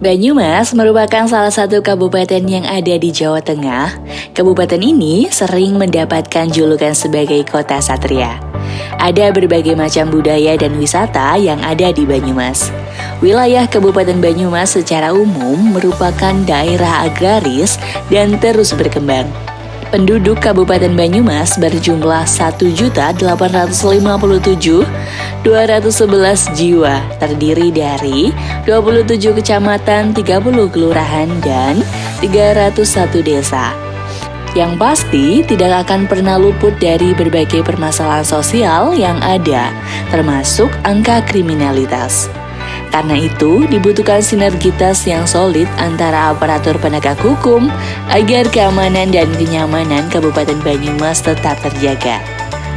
Banyumas merupakan salah satu kabupaten yang ada di Jawa Tengah. Kabupaten ini sering mendapatkan julukan sebagai kota satria. Ada berbagai macam budaya dan wisata yang ada di Banyumas. Wilayah Kabupaten Banyumas secara umum merupakan daerah agraris dan terus berkembang. Penduduk Kabupaten Banyumas berjumlah 1.857.211 jiwa, terdiri dari 27 kecamatan, 30 kelurahan, dan 301 desa. Yang pasti tidak akan pernah luput dari berbagai permasalahan sosial yang ada, termasuk angka kriminalitas. Karena itu, dibutuhkan sinergitas yang solid antara aparatur penegak hukum agar keamanan dan kenyamanan Kabupaten Banyumas tetap terjaga.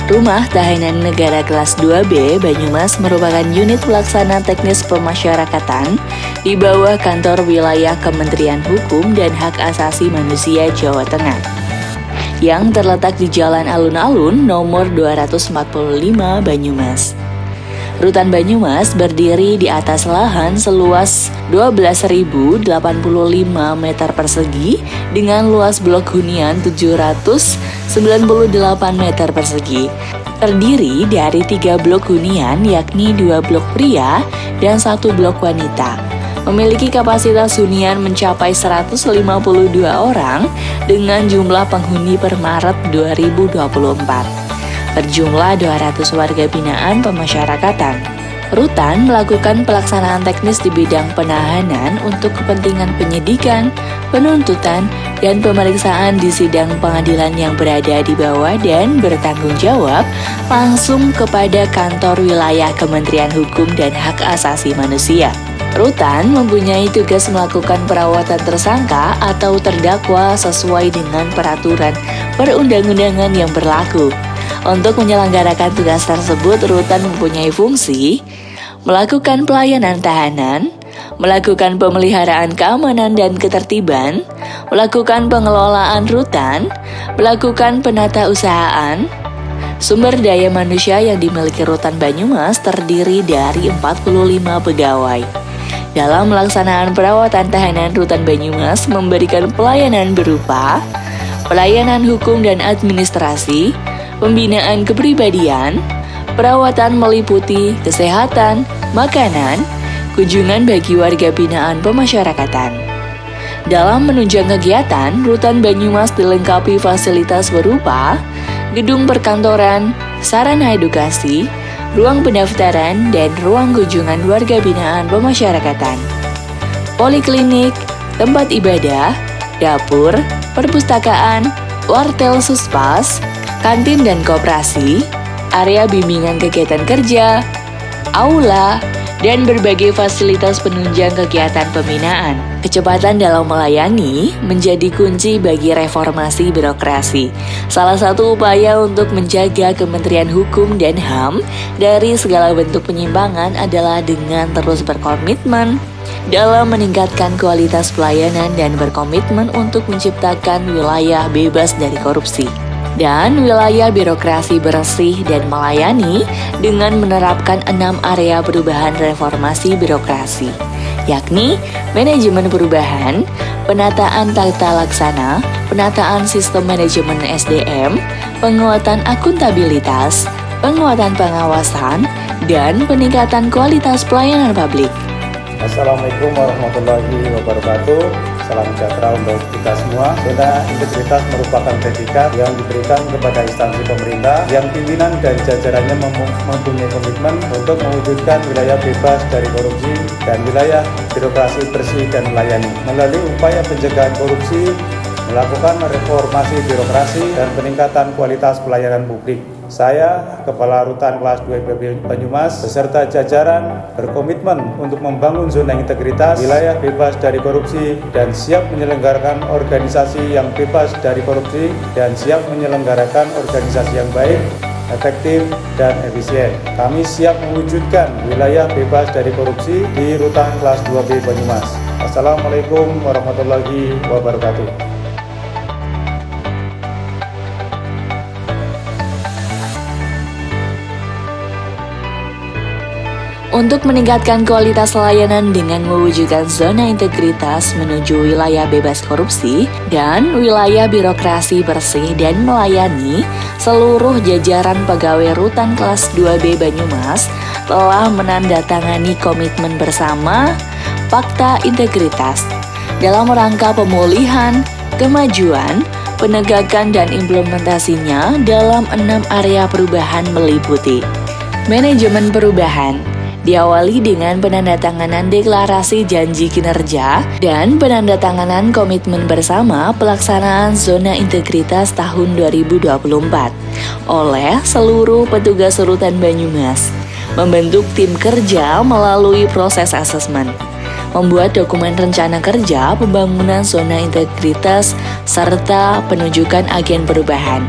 Rumah Tahanan Negara Kelas 2B Banyumas merupakan unit pelaksana teknis pemasyarakatan di bawah kantor wilayah Kementerian Hukum dan Hak Asasi Manusia Jawa Tengah, yang terletak di Jalan Alun-Alun nomor 245 Banyumas. Rutan Banyumas berdiri di atas lahan seluas 12.085 meter persegi dengan luas blok hunian 798 meter persegi. Terdiri dari 3 blok hunian yakni 2 blok pria dan 1 blok wanita. Memiliki kapasitas hunian mencapai 152 orang dengan jumlah penghuni per Maret 2024. Berjumlah 200 warga binaan pemasyarakatan. Rutan melakukan pelaksanaan teknis di bidang penahanan untuk kepentingan penyidikan, penuntutan, dan pemeriksaan di sidang pengadilan yang berada di bawah dan bertanggung jawab langsung kepada kantor wilayah Kementerian Hukum dan Hak Asasi Manusia. Rutan mempunyai tugas melakukan perawatan tersangka atau terdakwa sesuai dengan peraturan perundang-undangan yang berlaku. Untuk menyelenggarakan tugas tersebut, Rutan mempunyai fungsi melakukan pelayanan tahanan, melakukan pemeliharaan keamanan dan ketertiban, melakukan pengelolaan rutan, melakukan penatausahaan. Sumber daya manusia yang dimiliki Rutan Banyumas terdiri dari 45 pegawai. Dalam pelaksanaan perawatan tahanan, Rutan Banyumas memberikan pelayanan berupa pelayanan hukum dan administrasi, pembinaan kepribadian, perawatan meliputi kesehatan, makanan, kunjungan bagi warga binaan pemasyarakatan. Dalam menunjang kegiatan, Rutan Banyumas dilengkapi fasilitas berupa gedung perkantoran, sarana edukasi, ruang pendaftaran, dan ruang kunjungan warga binaan pemasyarakatan, poliklinik, tempat ibadah, dapur, perpustakaan, wartel suspas, kantin dan koperasi, area bimbingan kegiatan kerja, aula, dan berbagai fasilitas penunjang kegiatan pembinaan. Kecepatan dalam melayani menjadi kunci bagi reformasi birokrasi. Salah satu upaya untuk menjaga Kementerian Hukum dan HAM dari segala bentuk penyimpangan adalah dengan terus berkomitmen dalam meningkatkan kualitas pelayanan dan berkomitmen untuk menciptakan wilayah bebas dari korupsi dan wilayah birokrasi bersih dan melayani dengan menerapkan 6 area perubahan reformasi birokrasi, yakni manajemen perubahan, penataan tata laksana, penataan sistem manajemen SDM, penguatan akuntabilitas, penguatan pengawasan, dan peningkatan kualitas pelayanan publik. Assalamualaikum warahmatullahi wabarakatuh. Salam sejahtera untuk kita semua. Zona integritas merupakan predikat yang diberikan kepada instansi pemerintah yang pimpinan dan jajarannya mempunyai komitmen untuk mewujudkan wilayah bebas dari korupsi dan wilayah birokrasi bersih dan melayani. Melalui upaya pencegahan korupsi, melakukan reformasi birokrasi dan peningkatan kualitas pelayanan publik. Saya, Kepala Rutan Kelas 2B Banyumas, beserta jajaran berkomitmen untuk membangun zona integritas, wilayah bebas dari korupsi, dan siap menyelenggarakan organisasi yang bebas dari korupsi, dan siap menyelenggarakan organisasi yang baik, efektif, dan efisien. Kami siap mewujudkan wilayah bebas dari korupsi di Rutan Kelas 2B Banyumas. Assalamualaikum warahmatullahi wabarakatuh. Untuk meningkatkan kualitas layanan dengan mewujudkan zona integritas menuju wilayah bebas korupsi dan wilayah birokrasi bersih dan melayani, seluruh jajaran pegawai rutan kelas 2B Banyumas telah menandatangani komitmen bersama Fakta Integritas dalam rangka pemulihan, kemajuan, penegakan dan implementasinya dalam 6 area perubahan meliputi manajemen perubahan, diawali dengan penandatanganan deklarasi janji kinerja dan penandatanganan komitmen bersama pelaksanaan zona integritas tahun 2024 oleh seluruh petugas rutan Banyumas, membentuk tim kerja melalui proses asesmen, membuat dokumen rencana kerja pembangunan zona integritas, serta penunjukan agen perubahan.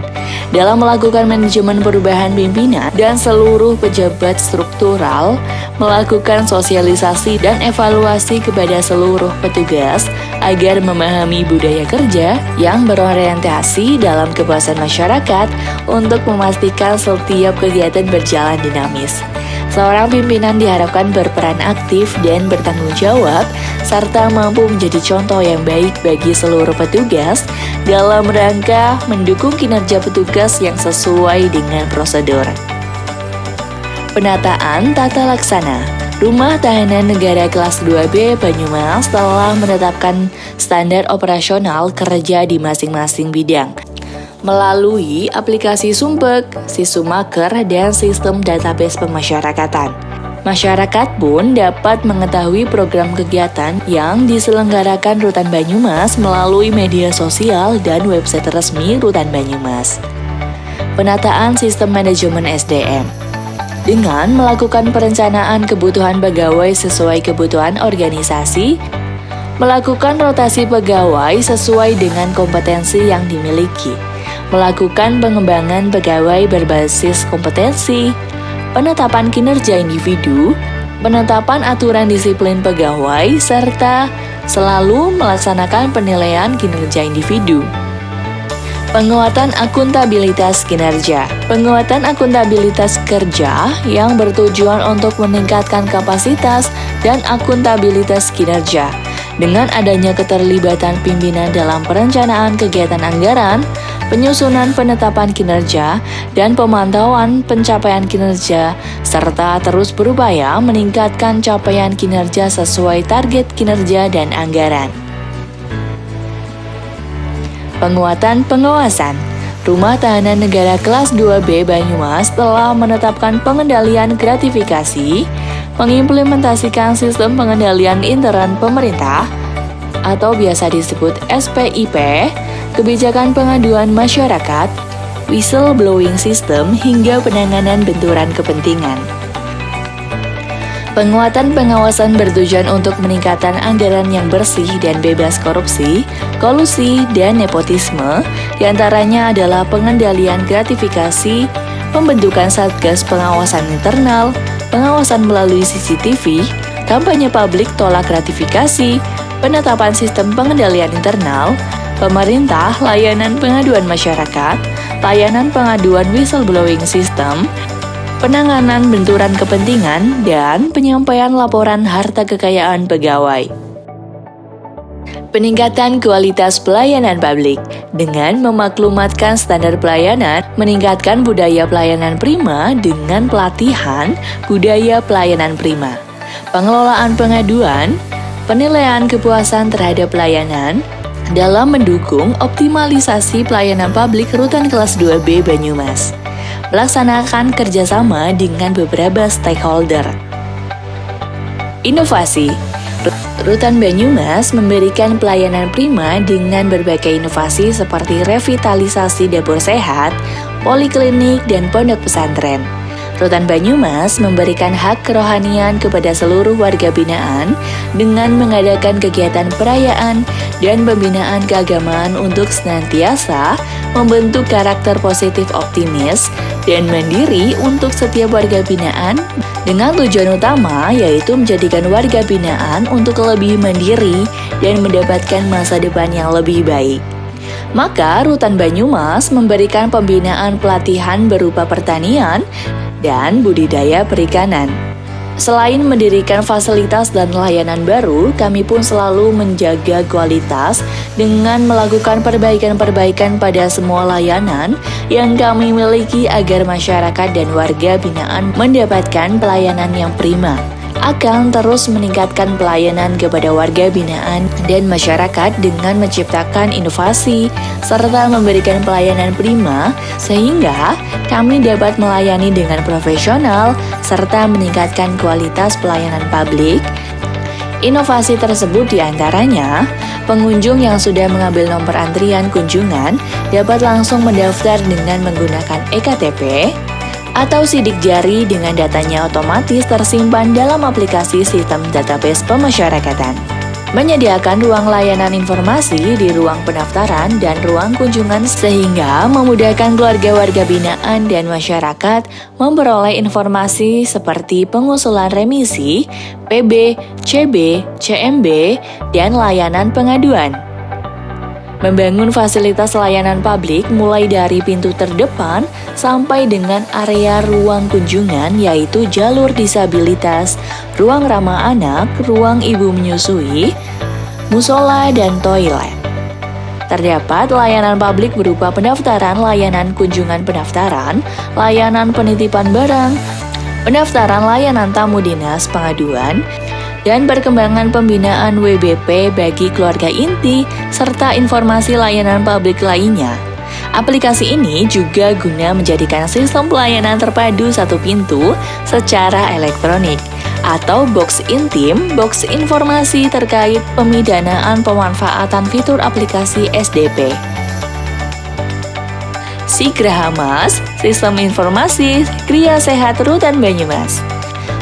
Dalam melakukan manajemen perubahan pimpinan dan seluruh pejabat struktural, melakukan sosialisasi dan evaluasi kepada seluruh petugas agar memahami budaya kerja yang berorientasi dalam kepuasan masyarakat untuk memastikan setiap kegiatan berjalan dinamis. Seorang pimpinan diharapkan berperan aktif dan bertanggung jawab, serta mampu menjadi contoh yang baik bagi seluruh petugas dalam rangka mendukung kinerja petugas yang sesuai dengan prosedur. Penataan tata laksana Rumah Tahanan Negara Kelas 2B Banyumas telah menetapkan standar operasional kerja di masing-masing bidang melalui aplikasi Sumpek, Sisumaker, dan sistem database pemasyarakatan. Masyarakat pun dapat mengetahui program kegiatan yang diselenggarakan Rutan Banyumas melalui media sosial dan website resmi Rutan Banyumas. Penataan sistem manajemen SDM dengan melakukan perencanaan kebutuhan pegawai sesuai kebutuhan organisasi, melakukan rotasi pegawai sesuai dengan kompetensi yang dimiliki, melakukan pengembangan pegawai berbasis kompetensi, penetapan kinerja individu, penetapan aturan disiplin pegawai, serta selalu melaksanakan penilaian kinerja individu. Penguatan akuntabilitas kinerja. Penguatan akuntabilitas kerja yang bertujuan untuk meningkatkan kapasitas dan akuntabilitas kinerja. Dengan adanya keterlibatan pimpinan dalam perencanaan kegiatan anggaran, penyusunan penetapan kinerja, dan pemantauan pencapaian kinerja, serta terus berupaya meningkatkan capaian kinerja sesuai target kinerja dan anggaran. Penguatan pengawasan. Rumah Tahanan Negara Kelas 2B Banyumas telah menetapkan pengendalian gratifikasi, mengimplementasikan sistem pengendalian intern pemerintah atau biasa disebut SPIP, kebijakan pengaduan masyarakat, whistleblowing system, hingga penanganan benturan kepentingan. Penguatan pengawasan bertujuan untuk meningkatkan anggaran yang bersih dan bebas korupsi, kolusi, dan nepotisme, diantaranya adalah pengendalian gratifikasi, pembentukan Satgas Pengawasan Internal, pengawasan melalui CCTV, kampanye publik tolak gratifikasi, penetapan sistem pengendalian internal, pemerintah, layanan pengaduan masyarakat, layanan pengaduan whistleblowing system, penanganan benturan kepentingan, dan penyampaian laporan harta kekayaan pegawai. Peningkatan kualitas pelayanan publik dengan memaklumatkan standar pelayanan, meningkatkan budaya pelayanan prima dengan pelatihan budaya pelayanan prima, pengelolaan pengaduan, penilaian kepuasan terhadap pelayanan dalam mendukung optimalisasi pelayanan publik Rutan Kelas 2B Banyumas. Melaksanakan kerjasama dengan beberapa stakeholder. Inovasi. Rutan Banyumas memberikan pelayanan prima dengan berbagai inovasi seperti revitalisasi dapur sehat, poliklinik, dan pondok pesantren. Rutan Banyumas memberikan hak kerohanian kepada seluruh warga binaan dengan mengadakan kegiatan perayaan dan pembinaan keagamaan untuk senantiasa membentuk karakter positif optimis dan mandiri untuk setiap warga binaan dengan tujuan utama yaitu menjadikan warga binaan untuk lebih mandiri dan mendapatkan masa depan yang lebih baik. Maka Rutan Banyumas memberikan pembinaan pelatihan berupa pertanian dan budidaya perikanan. Selain mendirikan fasilitas dan layanan baru, kami pun selalu menjaga kualitas dengan melakukan perbaikan-perbaikan pada semua layanan yang kami miliki agar masyarakat dan warga binaan mendapatkan pelayanan yang prima. Akan terus meningkatkan pelayanan kepada warga binaan dan masyarakat dengan menciptakan inovasi serta memberikan pelayanan prima sehingga kami dapat melayani dengan profesional serta meningkatkan kualitas pelayanan publik. Inovasi tersebut diantaranya, pengunjung yang sudah mengambil nomor antrian kunjungan dapat langsung mendaftar dengan menggunakan eKTP, atau sidik jari dengan datanya otomatis tersimpan dalam aplikasi sistem database pemasyarakatan. Menyediakan ruang layanan informasi di ruang pendaftaran dan ruang kunjungan sehingga memudahkan keluarga warga binaan dan masyarakat memperoleh informasi seperti pengusulan remisi, PB, CB, CMB, dan layanan pengaduan. Membangun fasilitas layanan publik mulai dari pintu terdepan sampai dengan area ruang kunjungan yaitu jalur disabilitas, ruang ramah anak, ruang ibu menyusui, musola, dan toilet. Terdapat layanan publik berupa pendaftaran, layanan kunjungan pendaftaran, layanan penitipan barang, pendaftaran layanan tamu dinas pengaduan, dan perkembangan pembinaan WBP bagi keluarga inti, serta informasi layanan publik lainnya. Aplikasi ini juga guna menjadikan sistem pelayanan terpadu satu pintu secara elektronik, atau box intim, box informasi terkait pemidanaan pemanfaatan fitur aplikasi SDP. Sigrahamas, Sistem Informasi Gria Sehat Rutan Banyumas.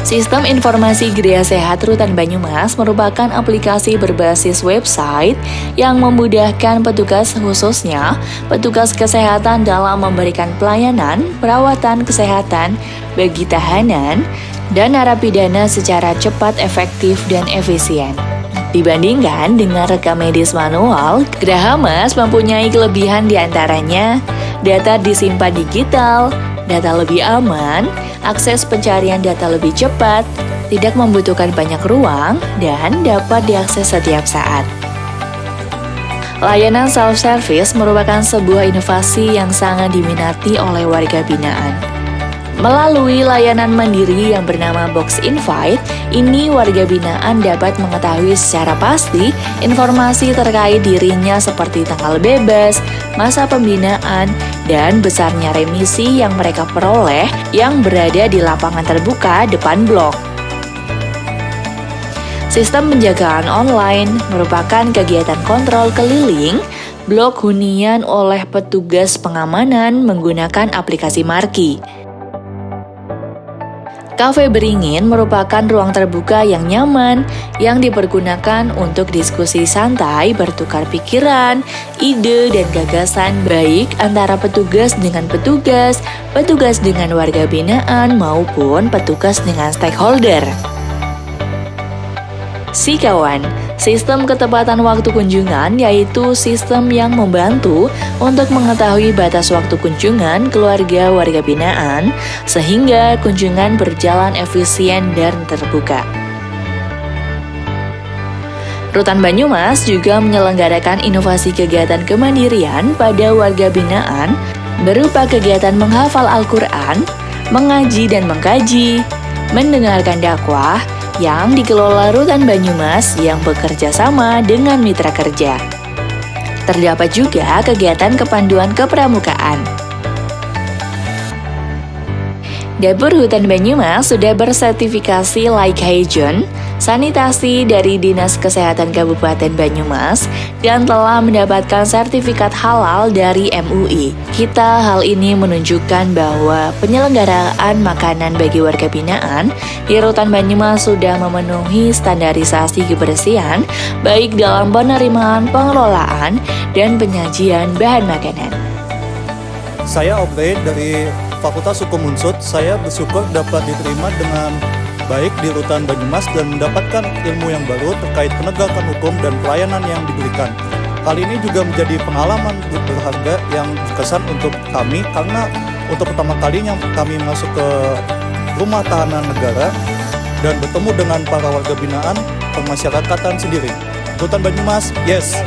Sistem Informasi Gria Sehat Rutan Banyumas merupakan aplikasi berbasis website yang memudahkan petugas, khususnya petugas kesehatan dalam memberikan pelayanan perawatan kesehatan bagi tahanan dan narapidana secara cepat, efektif, dan efisien. Dibandingkan dengan rekam medis manual, Grahamas mempunyai kelebihan diantaranya data disimpan digital, data lebih aman, akses pencarian data lebih cepat, tidak membutuhkan banyak ruang, dan dapat diakses setiap saat. Layanan self-service merupakan sebuah inovasi yang sangat diminati oleh warga binaan. Melalui layanan mandiri yang bernama Box Invite, ini warga binaan dapat mengetahui secara pasti informasi terkait dirinya seperti tanggal bebas, masa pembinaan, dan besarnya remisi yang mereka peroleh yang berada di lapangan terbuka depan blok. Sistem penjagaan online merupakan kegiatan kontrol keliling blok hunian oleh petugas pengamanan menggunakan aplikasi Marki. Kafe Beringin merupakan ruang terbuka yang nyaman yang dipergunakan untuk diskusi santai, bertukar pikiran, ide, dan gagasan baik antara petugas dengan petugas, petugas dengan warga binaan, maupun petugas dengan stakeholder. Sikawan, sistem ketepatan waktu kunjungan yaitu sistem yang membantu untuk mengetahui batas waktu kunjungan keluarga warga binaan sehingga kunjungan berjalan efisien dan terbuka. Rutan Banyumas juga menyelenggarakan inovasi kegiatan kemandirian pada warga binaan berupa kegiatan menghafal Al-Quran, mengaji dan mengkaji, mendengarkan dakwah, yang dikelola Rutan Banyumas yang bekerja sama dengan mitra kerja. Terdapat juga kegiatan kepanduan kepramukaan. Dapur Hutan Banyumas sudah bersertifikasi Like Hygiene, sanitasi dari Dinas Kesehatan Kabupaten Banyumas, dan telah mendapatkan sertifikat halal dari MUI. Hal ini menunjukkan bahwa penyelenggaraan makanan bagi warga binaan di Rutan Banyumas sudah memenuhi standarisasi kebersihan, baik dalam penerimaan, pengelolaan, dan penyajian bahan makanan. Saya Obre dari Fakultas Hukum Unsud. Saya bersyukur dapat diterima dengan baik di Rutan Banyumas dan mendapatkan ilmu yang baru terkait penegakan hukum dan pelayanan yang diberikan. Hal ini juga menjadi pengalaman berharga yang berkesan untuk kami karena untuk pertama kalinya kami masuk ke rumah tahanan negara dan bertemu dengan para warga binaan pemasyarakatan sendiri. Rutan Banyumas, yes!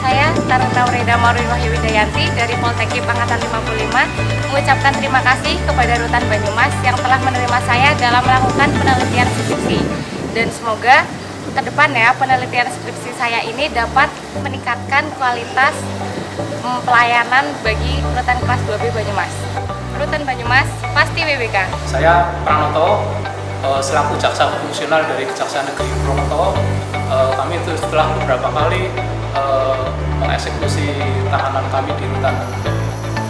Saya Taruna Reda Maureen Wahyu Widayanti dari Poltekip Angkatan 55 mengucapkan terima kasih kepada Rutan Banyumas yang telah menerima saya dalam melakukan penelitian skripsi. Dan semoga ke depannya penelitian skripsi saya ini dapat meningkatkan kualitas pelayanan bagi Rutan kelas 2B Banyumas. Rutan Banyumas pasti WBK. Saya Pranoto, selaku jaksa fungsional dari Kejaksaan Negeri Purwokerto. Kami itu setelah beberapa kali mengeksekusi tahanan kami di Rutan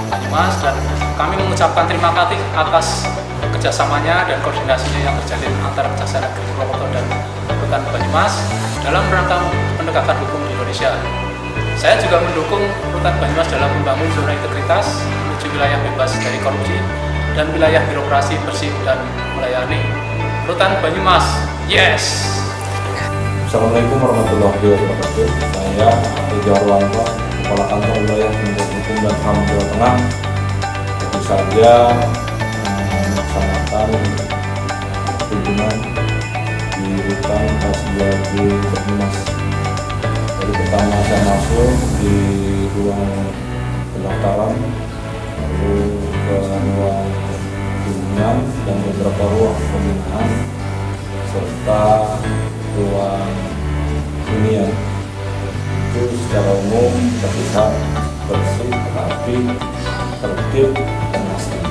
Banyumas, dan kami mengucapkan terima kasih atas kerjasamanya dan koordinasinya yang terjalin antara Kejaksaan Negeri Purwokerto dan Rutan Banyumas dalam rangka penegakan hukum di Indonesia. Saya juga mendukung Rutan Banyumas dalam membangun zona integritas menuju wilayah bebas dari korupsi dan wilayah birokrasi bersih dan melayani. Rutan Banyumas, yes! Assalamualaikum warahmatullahi wabarakatuh. Saya Tejo Arwanto, Kepala Kantor Wilayah Kementerian Hukum dan HAM Jawa Tengah. Tentu saja melaksanakan kunjungan di Rutan kelas 2B Banyumas. Dari pertama saya masuk di ruang pendaftaran, lalu ke ruang kunjungan dan beberapa ruang pembinaan, serta ruang hunian. Itu secara umum terlihat bersih, rapi, tertib, dan asri.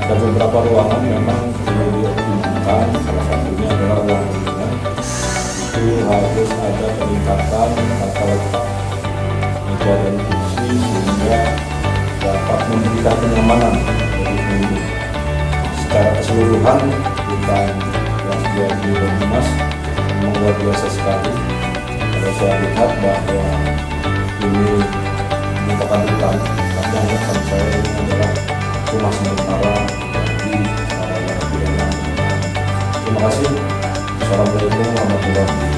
Ada beberapa ruangan memang perlu dioptimalkan, salah satunya adalah ruang hunian. Itu harus ada peningkatan tata letak meja dan kursi sehingga dapat memberikan kenyamanan bagi pengunjung. Secara keseluruhan, Rutan kelas 2B Banyumas memang luar biasa sekali. Kalau saya lihat bahwa ini merupakan rutan, tapi harapan saya ini adalah rumah sementara bagi para narapidana. Terima kasih. Assalamualaikum warahmatullahi wabarakatuh.